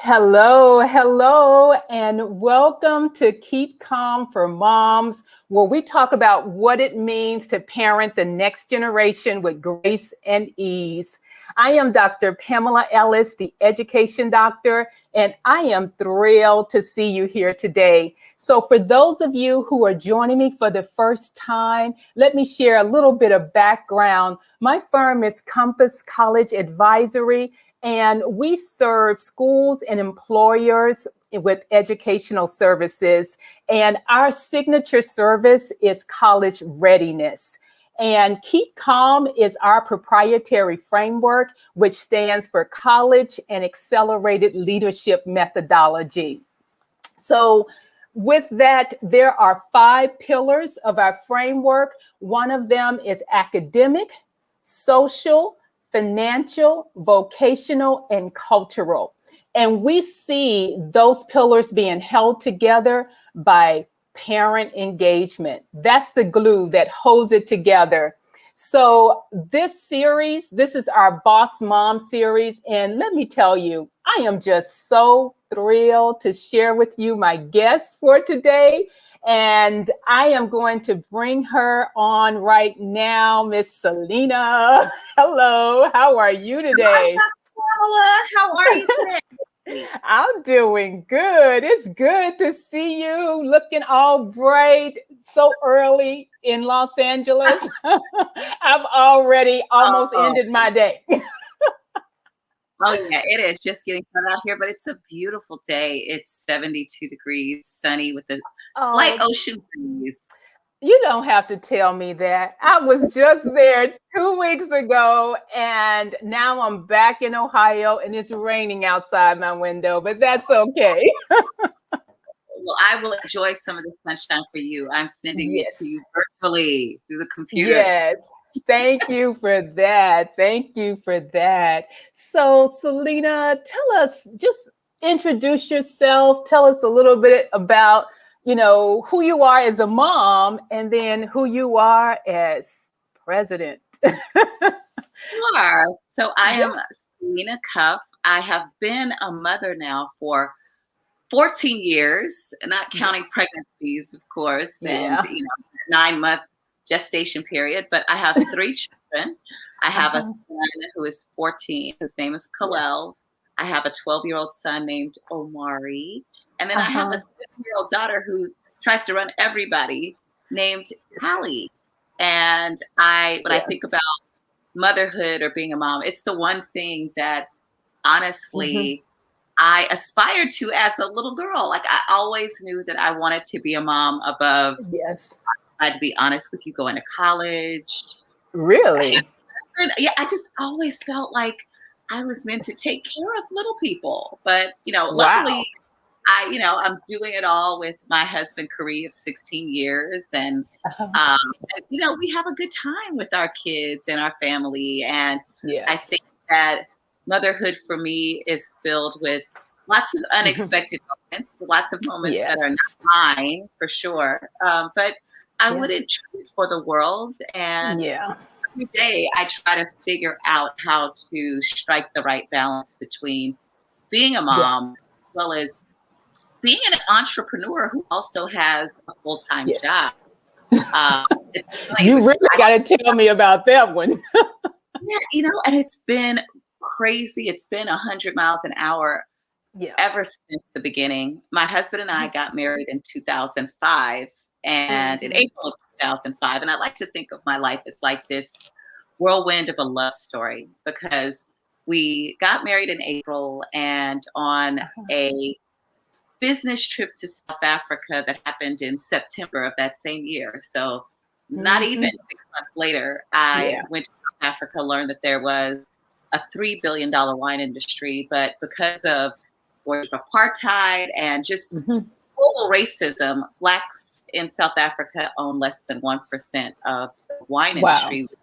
Hello, hello, and welcome to Keep Calm for Moms, where we talk about what it means to parent the next generation with grace and ease. I am Dr. Pamela Ellis, the education doctor, and I am thrilled to see you here today. So for those of you who are joining me for the first time, let me share a little bit of background. My firm is Compass College Advisory, and we serve schools and employers with educational services. And our signature service is college readiness. And Keep Calm is our proprietary framework, which stands for College and Accelerated Leadership Methodology. So with that, there are 5 pillars of our framework. One of them is academic, social, financial, vocational, and cultural. And we see those pillars being held together by parent engagement. That's the glue that holds it together. So this series, this is our Boss Mom series. And let me tell you, I am just so thrilled to share with you my guest for today. And I am going to bring her on right now, Miss Selena. Hello, how are you today? Hi, how are you today? I'm doing good. It's good to see you looking all bright so early in Los Angeles. I've already almost ended my day. Oh yeah, it is just getting hot out here, but it's a beautiful day. It's 72 degrees, sunny with a slight ocean breeze. You don't have to tell me that. I was just there 2 weeks ago, and now I'm back in Ohio, and it's raining outside my window, but that's okay. Well, I will enjoy some of the sunshine for you. I'm sending it to you virtually through the computer. Yes. Thank you for that. Thank you for that. So, Selena, tell us, just introduce yourself. Tell us a little bit about, who you are as a mom and then who you are as president. Sure. So I am Selena Cuffe. I have been a mother now for 14 years, not counting pregnancies, of course, and 9-month gestation period. But I have 3 children. I have a son who is 14, whose name is Kalel. I have a 12-year-old son named Omari. And then I have a 7-year-old daughter who tries to run everybody named Hallie. And when I think about motherhood or being a mom, it's the one thing that honestly I aspired to as a little girl. Like I always knew that I wanted to be a mom above. Yes. I had to be honest with you, going to college. Really? I just always felt like I was meant to take care of little people. But, luckily I'm doing it all with my husband, Corey, of 16 years. And, we have a good time with our kids and our family. And I think that motherhood for me is filled with lots of unexpected moments, lots of moments that are not mine for sure. But I wouldn't trade it for the world. And every day I try to figure out how to strike the right balance between being a mom as well as being an entrepreneur who also has a full-time job. You really got to tell me about that one. And it's been crazy. It's been 100 miles an hour ever since the beginning. My husband and I got married in 2005 and in April of 2005. And I like to think of my life as like this whirlwind of a love story, because we got married in April, and on a business trip to South Africa that happened in September of that same year. So not even 6 months later, I went to South Africa, learned that there was a $3 billion wine industry, but because of apartheid and just global racism, Blacks in South Africa own less than 1% of the wine industry, which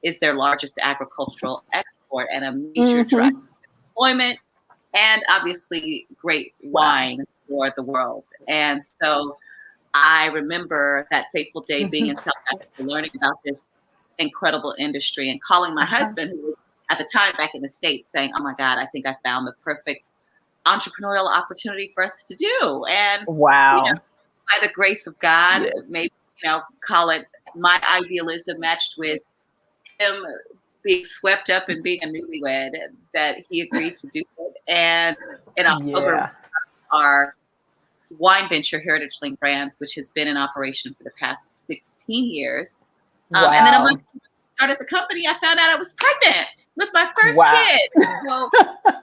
is their largest agricultural export and a major driver of employment and obviously great wine for the world. And so I remember that fateful day being in South Africa, learning about this incredible industry and calling my husband, who was at the time back in the States, saying, "Oh my God, I think I found the perfect entrepreneurial opportunity for us to do. And, you know, Wow. by the grace of God, Yes. maybe, you know, call it my idealism matched with him being swept up and being a newlywed, that he agreed to do it. And in October, Yeah. our wine venture, Heritage Link Brands, which has been in operation for the past 16 years. And then a month Wow. after I started the company, I found out I was pregnant with my first Wow. kid. So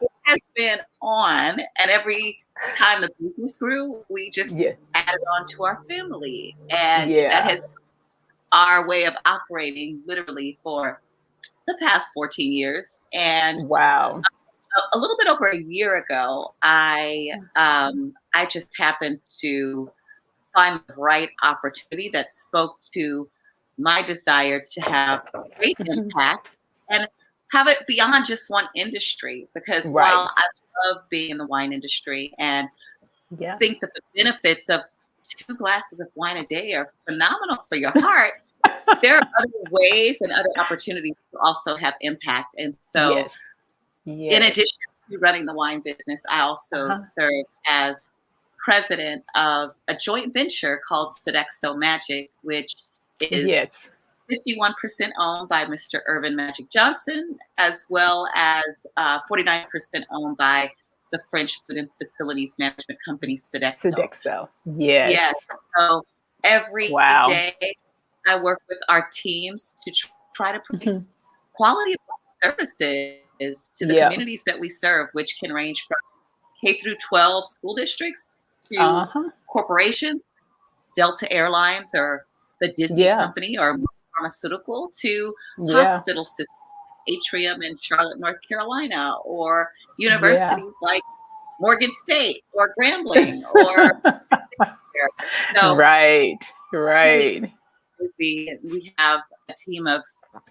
it has been on, and every time the business grew, we just Yeah. added on to our family. And that Yeah. has our way of operating literally for the past 14 years. And Wow. a little bit over a year ago, I just happened to find the right opportunity that spoke to my desire to have great Mhm. impact and have it beyond just one industry. Because Right. while I love being in the wine industry and Yeah. think that the benefits of 2 glasses of wine a day are phenomenal for your heart, there are other ways and other opportunities to also have impact. And so, Yes. in Yes. addition to running the wine business, I also Uh-huh. serve as president of a joint venture called SodexoMAGIC, which is Yes. 51% owned by Mr. Irvin Magic Johnson, as well as 49% owned by the French food and facilities management company Sodexo. Sodexo. Yes. Yes. So every Wow. day I work with our teams to try to bring Mhm. quality of life services to the Yeah. communities that we serve, which can range from K through 12 school districts to Uh-huh. corporations, Delta Airlines or the Disney Yeah. company or pharmaceutical, to Yeah. hospital systems, Atrium in Charlotte, North Carolina, or Yeah. universities like Morgan State or Grambling or so Right. really Right. busy. We have a team of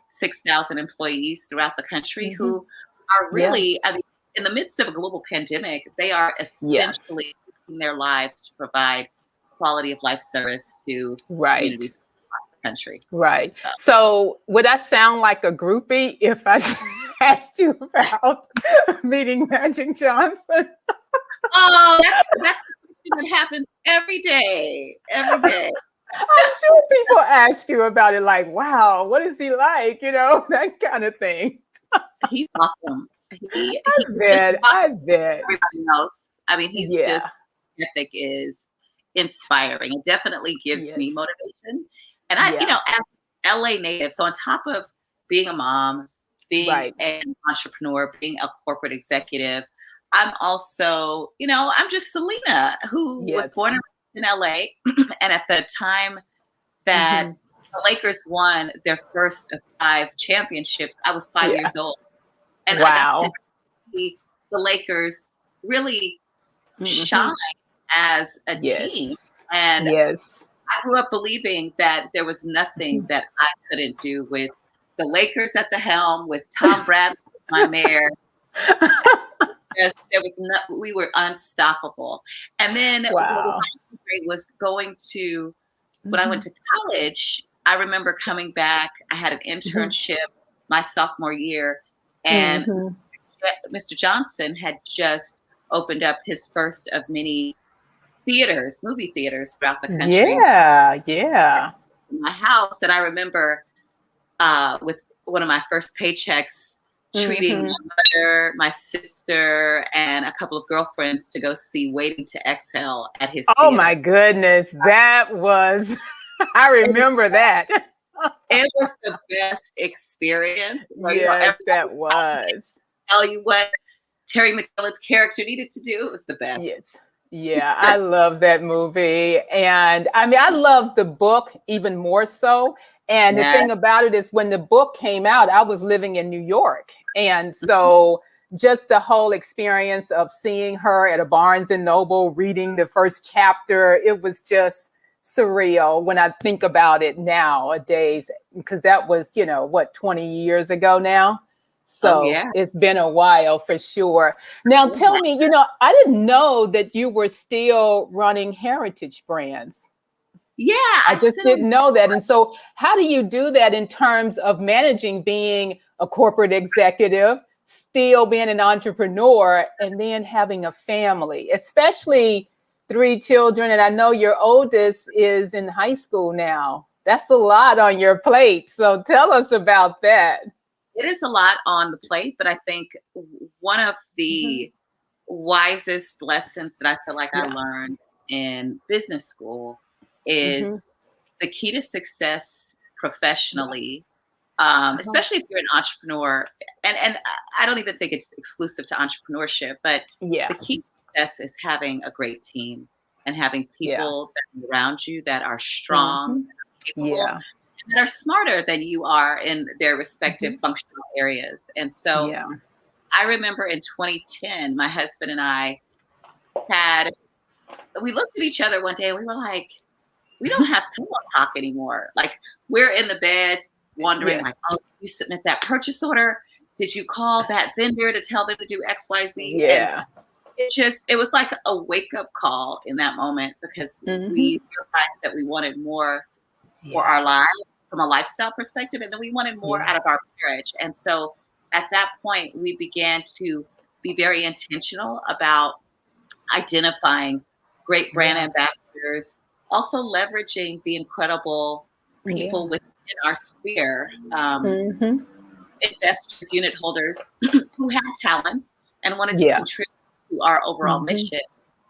6,000 employees throughout the country Hmm. who are Yeah. really, I mean, in the midst of a global pandemic, they are Yeah. essentially risking their lives to provide quality of life service to Right. communities across the country. Right. So, So would I sound like a groupie if I asked you about meeting Magic Johnson? oh, that's the question that happens every day, every day. I'm sure people ask you about it, like, wow, what is he like? That kind of thing. He's awesome. I He bet. watches I bet. everybody else. I mean, he's Yeah. just ethic is inspiring. It definitely gives me Yes. motivation. And I, Yeah. as LA native, so on top of being a mom, being Right. an entrepreneur, being a corporate executive, I'm also, I'm just Selena, who was Yes. born and raised in LA. And at the time that Hmm. the Lakers won their first of 5 championships, I was 5 years Yeah. old. And I got to Wow. see the Lakers really Hmm. shine as a team. Yes. And Yes. I grew up believing that there was nothing that I couldn't do with the Lakers at the helm, with Tom Bradley, my mayor. There was we were unstoppable. And then what was Wow. also great was going to, when I went Hmm. to college, I remember coming back. I had an Hmm. internship my sophomore year, and Hmm. Mr. Johnson had just opened up his first of many theaters, movie theaters throughout the country Yeah. Yeah. in my house. And I remember with one of my first paychecks treating Hmm. my mother, my sister, and a couple of girlfriends to go see Waiting to Exhale at his Oh my theater. goodness. That was, I remember that. It was the best experience. So, Yes, everybody that was. tell you what Terry McMillan's character needed to do. It was the Yes. best. Yeah, I love that movie. And I mean, I love the book even more so. And the Yes. thing about it is, when the book came out, I was living in New York. And so just the whole experience of seeing her at a Barnes and Noble reading the first chapter, it was just surreal when I think about it nowadays, because that was, 20 years ago now. Oh, So yeah. it's been a while for sure. Now, tell me, I didn't know that you were still running Heritage Brands. Yeah, I I just sit on. didn't know that. And so, how do you do that in terms of managing being a corporate executive, still being an entrepreneur and then having a family, especially 3 children. And I know your oldest is in high school now. That's a lot on your plate. So tell us about that. It is a lot on the plate, but I think one of the wisest lessons that I feel like I learned in business school is the key to success professionally, especially if you're an entrepreneur. And I don't even think it's exclusive to entrepreneurship, but the key to success is having a great team and having people that are around you that are strong, capable, and that are smarter than you are in their respective functional areas. And so I remember in 2010, my husband and I we looked at each other one day and we were like, we don't have pillow talk anymore. Like, we're in the bed wondering, like, oh, did you submit that purchase order? Did you call that vendor to tell them to do X, Y, Z? Yeah. And it was like a wake up call in that moment, because we realized that we wanted more for our lives from a lifestyle perspective. And then we wanted more out of our marriage. And so at that point, we began to be very intentional about identifying great brand ambassadors, also leveraging the incredible people within our sphere, investors, unit holders who had talents and wanted to contribute to our overall mission.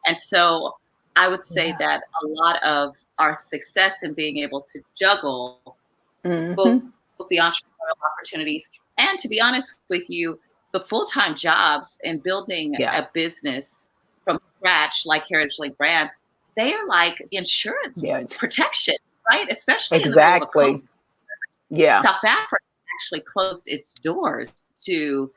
And so I would say that a lot of our success in being able to juggle both the entrepreneurial opportunities and, to be honest with you, the full-time jobs and building a business from scratch like Heritage Link Brands, they are like insurance protection, right? Especially in the middle of COVID. South Africa actually closed its doors to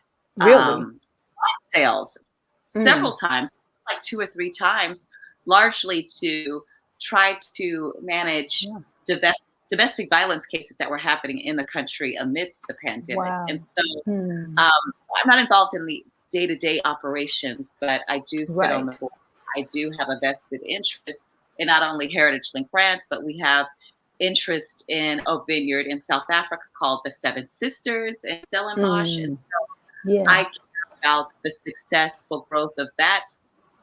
sales several times, like 2 or 3 times, largely to try to manage domestic violence cases that were happening in the country amidst the pandemic. And so I'm not involved in the day-to-day operations, but I do sit on the board. I do have a vested interest in not only Heritage Link Brands, but we have interest in a vineyard in South Africa called the Seven Sisters in Stellenbosch. And so I care about the successful growth of that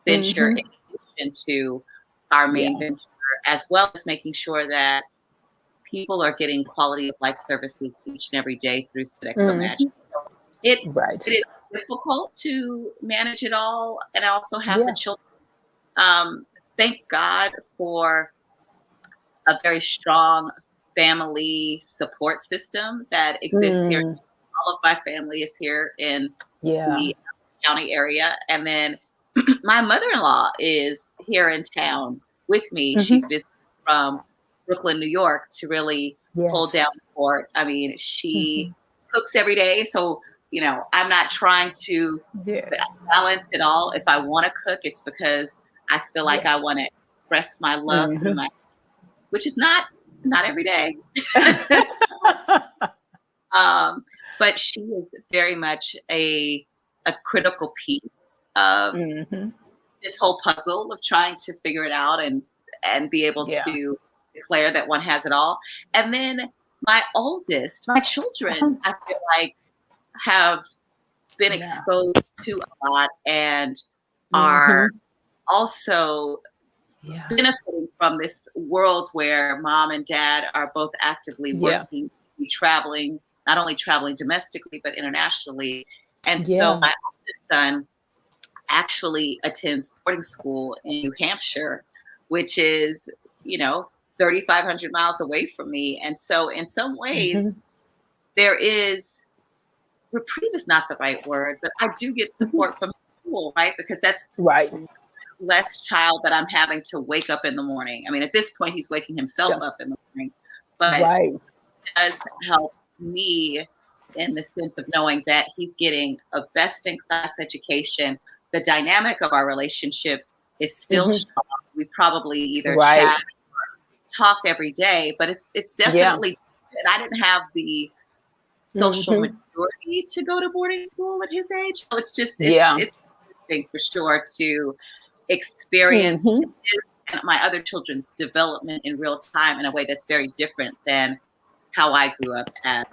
venture in addition to our main venture, as well as making sure that people are getting quality of life services each and every day through SodexoMAGIC. So it is difficult to manage it all, and I also have the children. Thank God for a very strong family support system that exists here. All of my family is here in the county area. And then my mother-in-law is here in town with me. She's visiting from Brooklyn, New York, to really hold down the fort. I mean, she cooks every day. So, you know, I'm not trying to balance it all. If I want to cook, it's because I feel like I want to express my love through my, which is not every day. But she is very much a critical piece of this whole puzzle of trying to figure it out and be able to declare that one has it all. And then my children, I feel like have been exposed to a lot and are also benefiting from this world where mom and dad are both actively working, traveling, not only traveling domestically, but internationally. And so my oldest son actually attends boarding school in New Hampshire, which is, 3,500 miles away from me. And so in some ways, there is, reprieve is not the right word, but I do get support from school, right? Because that's less child that I'm having to wake up in the morning. I mean, at this point, he's waking himself up in the morning, but it does help me in the sense of knowing that he's getting a best-in-class education. The dynamic of our relationship is still strong. We probably either chat or talk every day, but it's definitely, and I didn't have the social maturity to go to boarding school at his age. So it's just, it's interesting for sure to experience his and my other children's development in real time in a way that's very different than how I grew up as.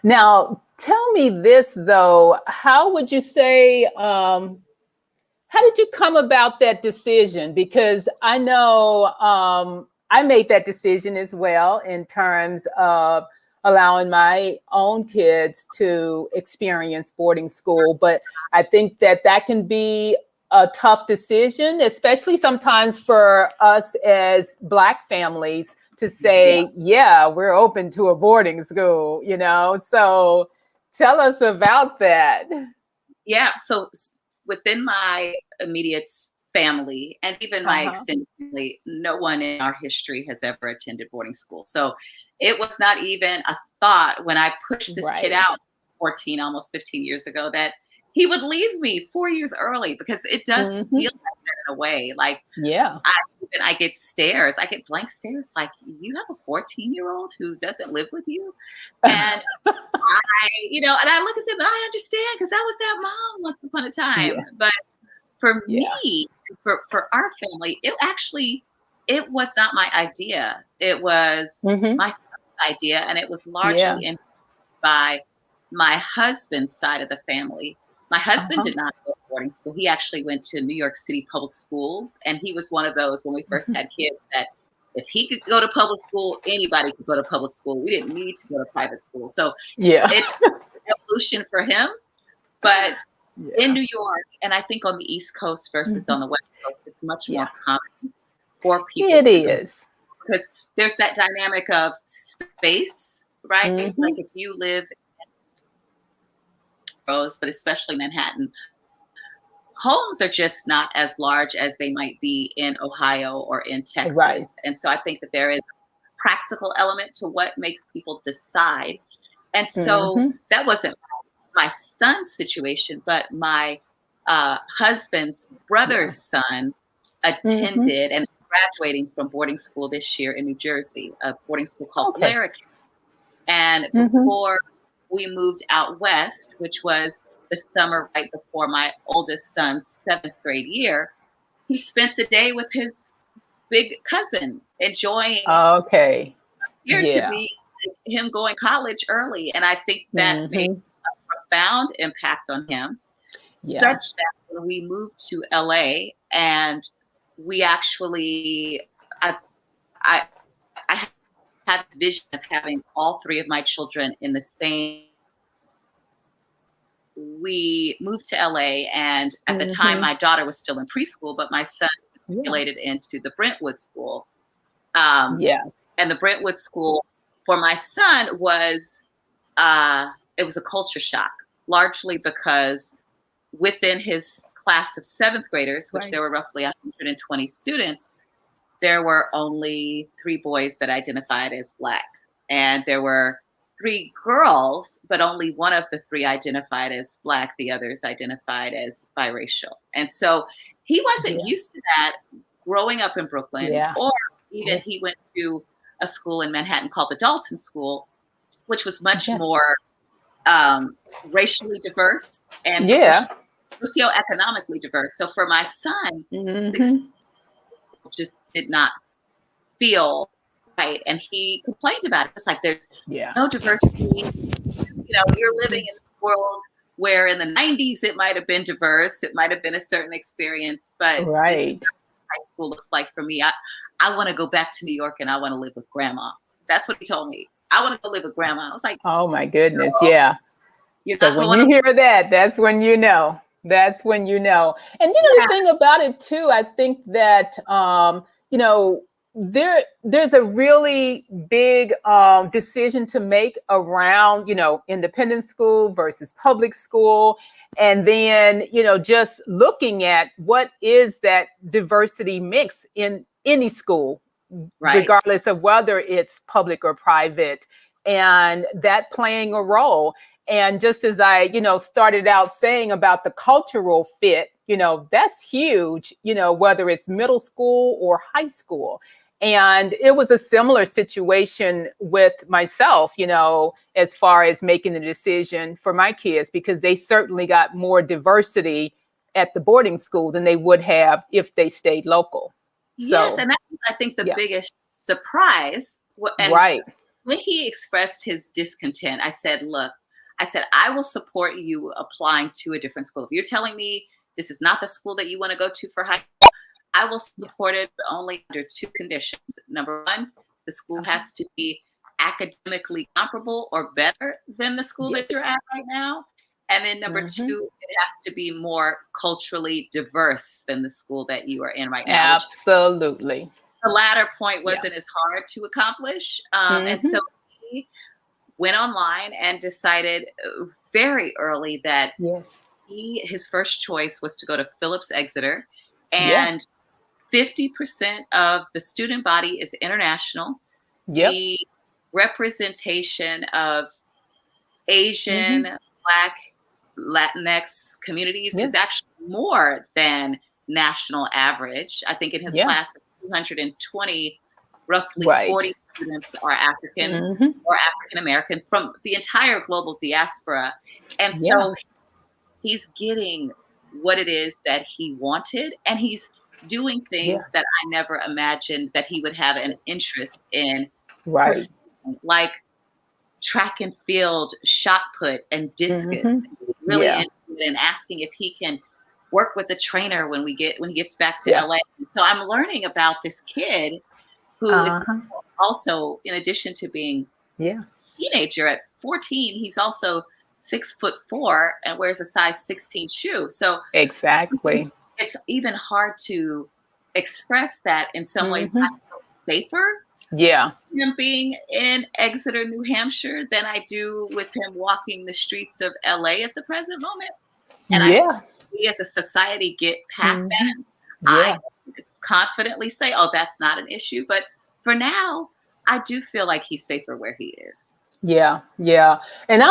Now, tell me this though, how would you say, how did you come about that decision? Because I know I made that decision as well in terms of allowing my own kids to experience boarding school. But I think that that can be a tough decision, especially sometimes for us as Black families to say, yeah, we're open to a boarding school, you know? So tell us about that. Yeah. So within my immediate family and even my Uh-huh. extended family, no one in our history has ever attended boarding school. So it was not even a thought when I pushed this kid Right. out 14, almost 15 years ago, that he would leave me 4 years early, because it does Hmm. feel like that in a way. Like Yeah. I get stares. I get blank stares. Like, you have a 14-year-old who doesn't live with you, and and I look at them and I understand, because I was that mom once upon a Yeah. time. But for Yeah. me, for our family, it was not my idea. It was Hmm. my son's idea, and it was Yeah. largely influenced by my husband's side of the family. My husband Uh-huh. did not go to boarding school. He actually went to New York City public schools, and he was one of those, when we first Mhm. had kids, that if he could go to public school, anybody could go to public school. We didn't need to go to private school. So Yeah. it's evolution for him. But in Yeah. New York, and I think on the East Coast versus Mhm. on the West Coast, it's much Yeah. more common for people It to go, is. because there's that dynamic of space, right? Like, Hmm. if you live in Rose, but especially Manhattan, homes are just not as large as they might be in Ohio or in Right. Texas. And so I think that there is a practical element to what makes people decide. And so Hmm. that wasn't my son's situation, but my husband's Yeah. brother's son Hmm. attended and graduating from boarding school this year in New Jersey, a boarding school called Okay. Blair. And Hmm. before we moved out west, which was the summer right before my oldest son's seventh grade year, he spent the day with his big cousin, enjoying Okay. here to Yeah. be him going college early. And I think that made Hmm. a profound impact on him, Yeah. such that when we moved to LA, and we actually, I, I, I had this vision of having all three of my children in the same. We moved to LA, and at the time, Hmm. my daughter was still in preschool, but my son Yeah. matriculated into the Brentwood School. Um, Yeah. and the Brentwood School for my son was, it was a culture shock, largely because within his class of seventh graders, which Right. there were roughly 120 students, there were only 3 boys that identified as Black. And there were 3 girls, but only one of the 3 identified as Black. The others identified as biracial. And so he wasn't Yeah. used to that growing up in Brooklyn, Yeah. or even he went to a school in Manhattan called the Dalton School, which was much Yeah. more racially diverse and Yeah. socioeconomically diverse. So for my son, the Hmm. school just did not feel right, and he complained about it. It's like, there's Yeah. no diversity. You're living in a world where in the 90s it might have been diverse, it might have been a certain experience, but this is Right. what high school looks like for me. I want to go back to New York, and I want to live with grandma. That's what he told me. I want to go live with grandma. I was like, Oh my goodness. Yeah. you're So not when going you to. hear that, that's when you know. That's when you know. And you know the Yeah. thing about it too, I think that there's a really big decision to make around, independent school versus public school. And then, just looking at what is that diversity mix in any school, Right. regardless of whether it's public or private, and that playing a role. And just as I, started out saying about the cultural fit, that's huge, whether it's middle school or high school. And it was a similar situation with myself, as far as making the decision for my kids, because they certainly got more diversity at the boarding school than they would have if they stayed local. Yes, So, and that was, I think, the yeah, biggest surprise. And right. when he expressed his discontent, I said, look, I will support you applying to a different school. If you're telling me this is not the school that you want to go to for high school, I will support it, but only under two conditions. Number one, the school has to be academically comparable or better than the school that you're at right now. And then number two, it has to be more culturally diverse than the school that you are in right now. Absolutely. The latter point wasn't as hard to accomplish. And so he went online and decided very early that his first choice was to go to Phillips Exeter. And 50% of the student body is international. The representation of Asian, Black, Latinx communities is actually more than national average. I think in his class of 220, roughly 40 students are African or African American from the entire global diaspora. And so he's getting what it is that he wanted, and he's doing things that I never imagined that he would have an interest in, like track and field, shot put, and discus. Really into it, and asking if he can work with the trainer when he gets back to LA. So I'm learning about this kid who is also, in addition to being a teenager at 14, he's also 6'4" and wears a size 16 shoe. So it's even hard to express that in some ways. I feel safer him being in Exeter, New Hampshire than I do with him walking the streets of LA at the present moment. And we as a society get past that. I confidently say, oh, that's not an issue. But for now, I do feel like he's safer where he is. And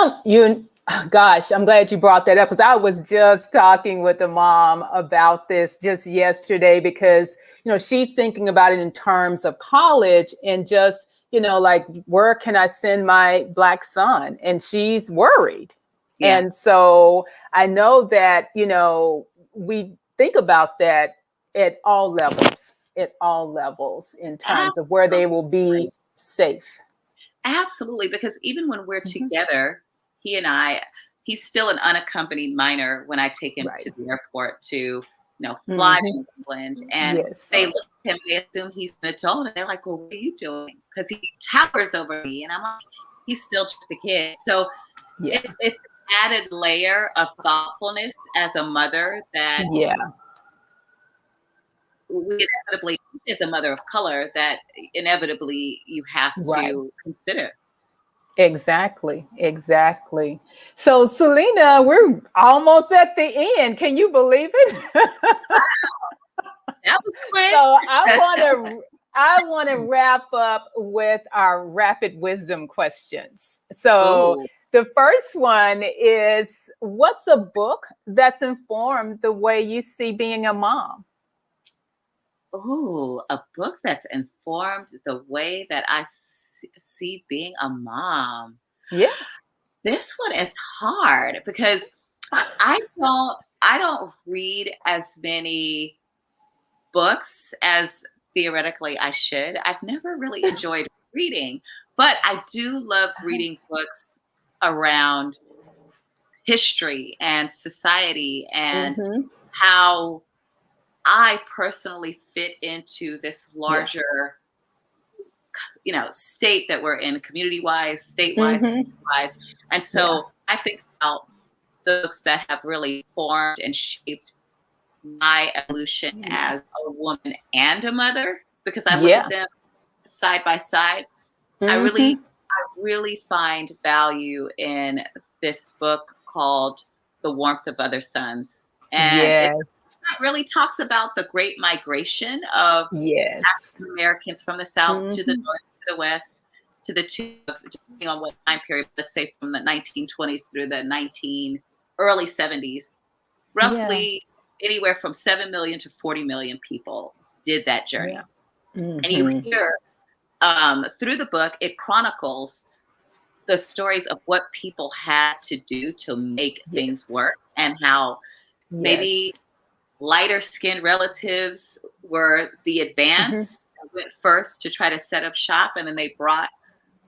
I'm glad you brought that up, because I was just talking with the mom about this just yesterday, because, she's thinking about it in terms of college and just, like, where can I send my Black son? And she's worried. And so I know that, we think about that at all levels in terms of where they will be safe. Absolutely. Because even when we're together, he and I, he's still an unaccompanied minor when I take him to the airport to, fly to England. And they look at him, they assume he's an adult. And they're like, well, what are you doing? Because he towers over me. And I'm like, he's still just a kid. So it's an added layer of thoughtfulness as a mother that we inevitably, as a mother of color, that inevitably you have to consider. Exactly. So, Selena, we're almost at the end. Can you believe it? That was quick. So I want to wrap up with our rapid wisdom questions. So the first one is, what's a book that's informed the way you see being a mom? Oh, a book that's informed the way that I see being a mom. This one is hard because I don't read as many books as theoretically I should. I've never really enjoyed reading, but I do love reading books around history and society and how I personally fit into this larger, state that we're in, community-wise, state-wise, wise. And so I think about the books that have really formed and shaped my evolution as a woman and a mother, because I look at them side by side. I really find value in this book called The Warmth of Other Suns. And it really talks about the great migration of African Americans from the South to the North, to the West, to the two, depending on what time period, let's say from the 1920s through the early 70s. Roughly anywhere from 7 million to 40 million people did that journey. And you hear through the book, it chronicles the stories of what people had to do to make things work, and how maybe lighter skinned relatives were the advance, went first to try to set up shop, and then they brought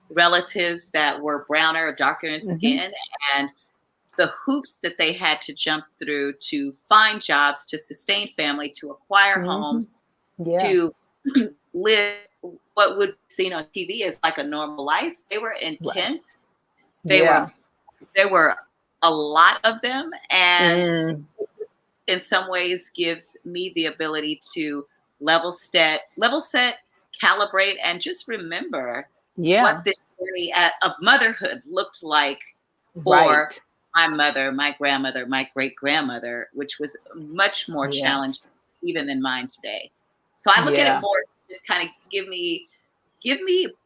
relatives that were browner or darker in Hmm. skin, and the hoops that they had to jump through to find jobs, to sustain family, to acquire Hmm. homes, Yeah. to live what would be seen on TV as like a normal life. They were Right. intense. They were Yeah. there were a lot of them, and Mm. in some ways gives me the ability to level set, calibrate, and just remember what Yeah. this journey of motherhood looked like for Right. my mother, my grandmother, my great grandmother, which was much more challenging Yes. even than mine today. So I look at it Yeah. more to just kind of give me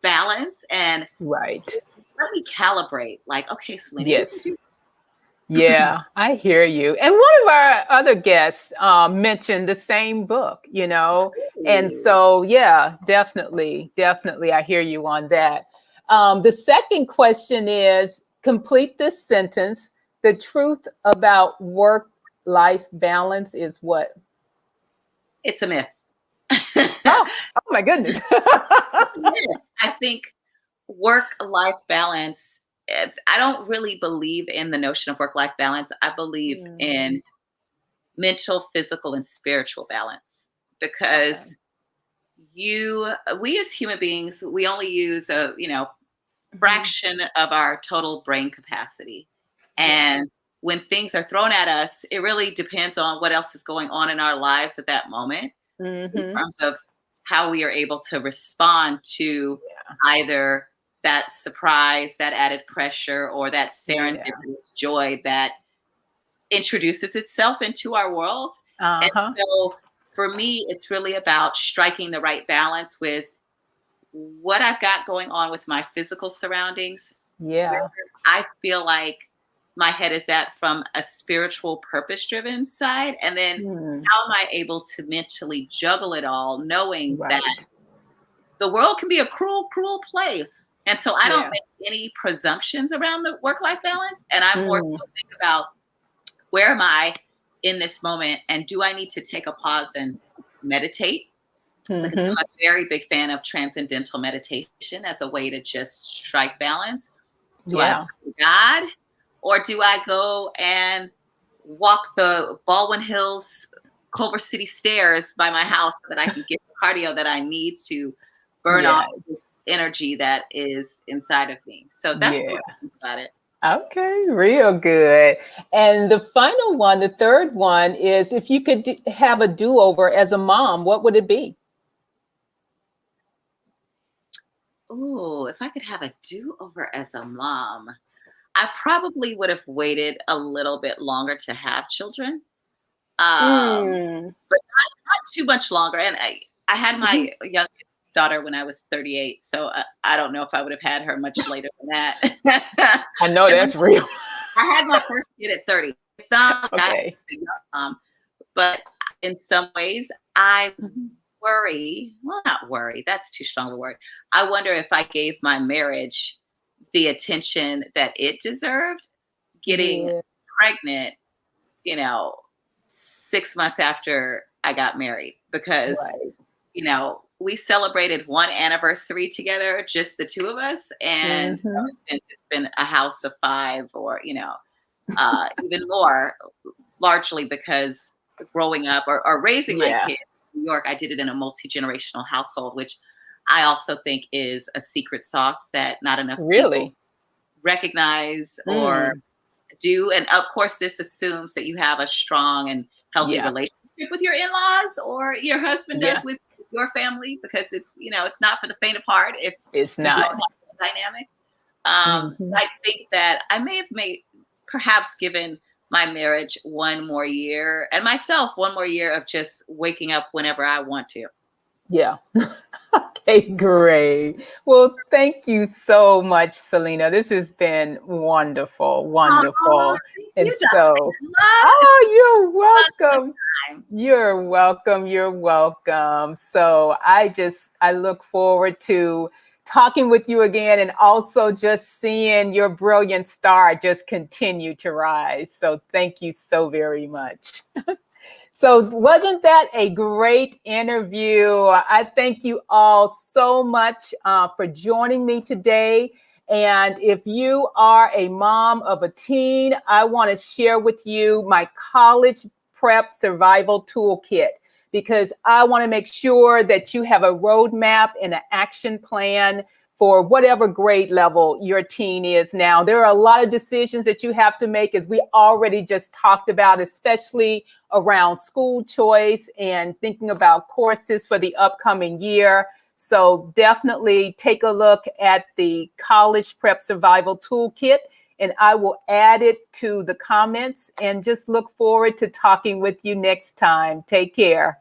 balance and Right. let me calibrate. Like, okay, Selena, you can Yes. do. Yeah, I hear you. And one of our other guests mentioned the same book, and Ooh. so, yeah, definitely, definitely, I hear you on that. The second question is complete this sentence. The truth about work-life balance is what? It's a myth. Oh, oh my goodness. It's a myth. I think work-life balance, I don't really believe in the notion of work-life balance. I believe Mm, in mental, physical, and spiritual balance okay. because we as human beings, we only use a, Mhm. fraction of our total brain capacity. Yeah. And when things are thrown at us, it really depends on what else is going on in our lives at that moment in Hmm. terms of how we are able to respond to either that surprise, that added pressure, or that Yeah. serendipitous joy that introduces itself into our world. And Uh-huh. so for me, it's really about striking the right balance with what I've got going on with my physical surroundings, where Yeah. I feel like my head is at from a spiritual, purpose driven side. And then Mm, how am I able to mentally juggle it all, knowing that right. the world can be a cruel, cruel place. And so I don't Yeah. make any presumptions around the work life balance. And I more Mm, so think about where am I in this moment? And do I need to take a pause and meditate? Because mhm. I'm a very big fan of transcendental meditation as a way to just strike balance. Do I Yeah. pray to God, or do I go and walk the Baldwin Hills Culver City stairs by my house so that I can get the cardio that I need to burn off Yeah. this energy that is inside of me? So that's the way Yeah. I think about it. Okay, real good. And the final one, the third one is if you could have a do-over as a mom, what would it be? Ooh, if I could have a do-over as a mom, I probably would have waited a little bit longer to have children. Mm. But not too much longer. And I had Mhm. my youngest daughter when I was 38, so I don't know if I would have had her much later than that. I know And that's real. I had my first kid at 30. It's not like I Okay. was a young mom, but in some ways, I Mhm. worry. Well, not worry. That's too strong a word. I wonder if I gave my marriage the attention that it deserved, getting Yeah. pregnant, you know, 6 months after I got married, because Right. we celebrated one anniversary together, just the two of us, and Hmm. it's been a house of five, or even more, largely because growing up or raising my Yeah. kids in New York, I did it in a multi-generational household, which I also think is a secret sauce that not enough people Really? recognize or Mm. do. And of course, this assumes that you have a strong and healthy Yeah. relationship with your in-laws, or your husband does Yeah. with your family, because it's not for the faint of heart if It's you don't not. have that dynamic. Hmm. I think that I may have perhaps given my marriage one more year, and myself one more year of just waking up whenever I want to. Yeah. Okay, great. Well, thank you so much, Selena. This has been wonderful, Oh, wonderful. thank And you, so, Dr. oh, you're Love welcome. time. You're welcome. You're welcome. So I look forward to talking with you again and also just seeing your brilliant star just continue to rise. So thank you so very much. So wasn't that a great interview? I thank you all so much for joining me today. And if you are a mom of a teen, I want to share with you my college prep survival toolkit, because I want to make sure that you have a roadmap and an action plan for whatever grade level your teen is now. There are a lot of decisions that you have to make, as we already just talked about, especially around school choice and thinking about courses for the upcoming year. So definitely take a look at the College Prep Survival Toolkit, and I will add it to the comments, and just look forward to talking with you next time. Take care.